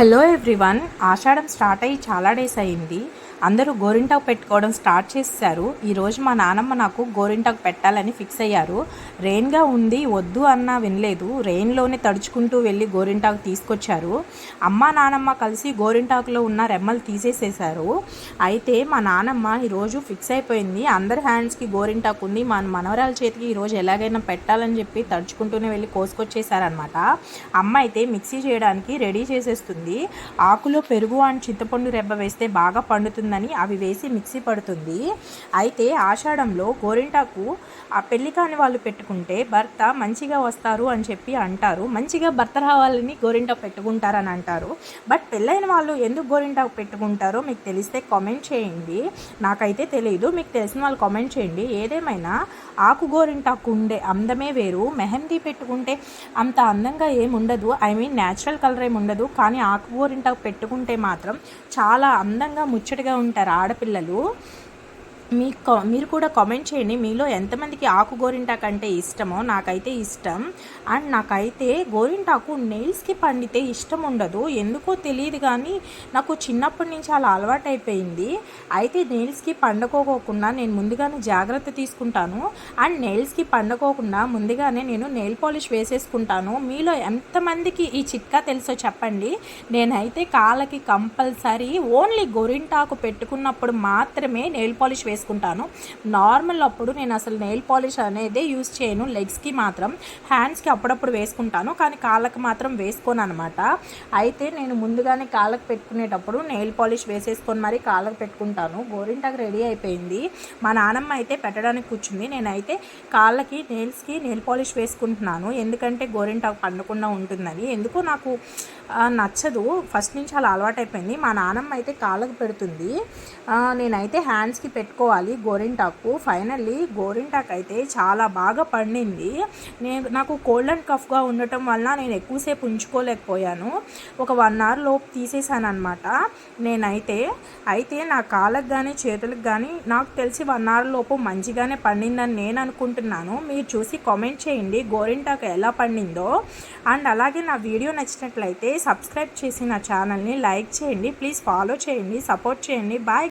Hello everyone. ఆషాఢం start అయ్యి చాలా days అయింది. అందరూ గోరింటాకు పెట్టుకోవడం స్టార్ట్ చేశారు. ఈరోజు మా నానమ్మ నాకు గోరింటాకు పెట్టాలని ఫిక్స్ అయ్యారు. రెయిన్గా ఉంది, వద్దు అన్నా వినలేదు. రెయిన్లోనే తడుచుకుంటూ వెళ్ళి గోరింటాకు తీసుకొచ్చారు. అమ్మ నానమ్మ కలిసి గోరింటాకులో ఉన్న రెమ్మలు తీసేసేసారు. అయితే మా నానమ్మ ఈరోజు ఫిక్స్ అయిపోయింది, అందరి హ్యాండ్స్కి గోరింటాకు ఉంది, మన మనవరాల చేతికి ఈరోజు ఎలాగైనా పెట్టాలని చెప్పి తడుచుకుంటూనే వెళ్ళి కోసుకొచ్చేసారనమాట. అమ్మ అయితే మిక్సీ చేయడానికి రెడీ చేసేస్తుంది. ఆకులో పెరుగు అండ్ చింతపండు రెబ్బ వేస్తే బాగా పండుతుందని అవి వేసి మిక్సీ పడుతుంది. అయితే ఆషాఢంలో గోరింటాకు ఆ పెళ్లి కాని వాళ్ళు పెట్టుకుంటే భర్త మంచిగా వస్తారు అని చెప్పి అంటారు. మంచిగా భర్త రావాలని గోరింటాకు పెట్టుకుంటారని అంటారు. బట్ పెళ్ళైన వాళ్ళు ఎందుకు గోరింటాకు పెట్టుకుంటారో మీకు తెలిస్తే కామెంట్ చేయండి. నాకైతే తెలియదు, మీకు తెలిసిన వాళ్ళు కామెంట్ చేయండి. ఏదేమైనా ఆకు గోరింటాకు ఉండే అందమే వేరు. మెహందీ పెట్టుకుంటే అంత అందంగా ఏముండదు, న్యాచురల్ కలర్ ఏమి ఉండదు. కానీ ఆకు గోరింటాకు పెట్టుకుంటే మాత్రం చాలా అందంగా ముచ్చటగా ఉంటారు ఆడపిల్లలు. మీరు కూడా కామెంట్ చేయండి, మీలో ఎంతమందికి ఆకు గోరింటాకు అంటే ఇష్టమో. నాకైతే ఇష్టం. అండ్ నాకైతే గోరింటాకు నెయిల్స్కి పండితే ఇష్టం ఉండదు, ఎందుకో తెలియదు. కానీ నాకు చిన్నప్పటి నుంచి అలా అలవాటు అయిపోయింది. అయితే నెయిల్స్కి పండుకోకుండా నేను ముందుగానే జాగ్రత్త తీసుకుంటాను. అండ్ నెయిల్స్కి పండుకోకుండా ముందుగానే నేను నెయిల్ పాలిష్ వేసేసుకుంటాను. మీలో ఎంతమందికి ఈ చిట్కా తెలుసో చెప్పండి. నేనైతే కంపల్సరీ ఓన్లీ గోరింటాకు పెట్టుకున్నప్పుడు మాత్రమే నెయిల్ పాలిష్ వేసుకుంటాను. నార్మల్ అప్పుడు నేను అసలు నెయిల్ పాలిష్ అనేది యూజ్ చేయను. లెగ్స్కి మాత్రం, హ్యాండ్స్కి అప్పుడప్పుడు వేసుకుంటాను, కానీ కాళ్ళకి మాత్రం వేసుకోను అనమాట. అయితే నేను ముందుగానే కాళ్ళకి పెట్టుకునేటప్పుడు నెయిల్ పాలిష్ వేసేసుకొని మరి కాళ్ళకి పెట్టుకుంటాను. గోరింటాకు రెడీ అయిపోయింది. మా నానమ్మ అయితే పెట్టడానికి కూర్చుంది. నేనైతే కాళ్ళకి నెయిల్స్కి నెయిల్ పాలిష్ వేసుకుంటున్నాను, ఎందుకంటే గోరింటాకు పండకుండా ఉంటుందని. ఎందుకో నాకు నచ్చదు, ఫస్ట్ నుంచి అలా అలవాటు అయిపోయింది. మా నానమ్మ అయితే కాళ్ళకి పెడుతుంది, నేనైతే హ్యాండ్స్కి పెట్టుకోవాలి గోరింటాకు. ఫైనల్లీ గోరింటాకు అయితే చాలా బాగా పండింది. నాకు కోల్డ్ అండ్ కఫ్గా ఉండటం వల్ల నేను ఎక్కువసేపు ఉంచుకోలేకపోయాను. ఒక 1 hour లోపు తీసేసాను అనమాట అయితే నా కాళ్ళకు కానీ చేతులకు కానీ నాకు తెలిసి 1 hour లోపు మంచిగానే పండిందని నేను అనుకుంటున్నాను. మీరు చూసి కామెంట్ చేయండి గోరింటాకు ఎలా పండిందో. అండ్ అలాగే నా వీడియో నచ్చినట్లయితే సబ్స్క్రైబ్ చేసి నా ఛానల్ని లైక్ చేయండి. ప్లీజ్ ఫాలో చేయండి, సపోర్ట్ చేయండి. బాయ్.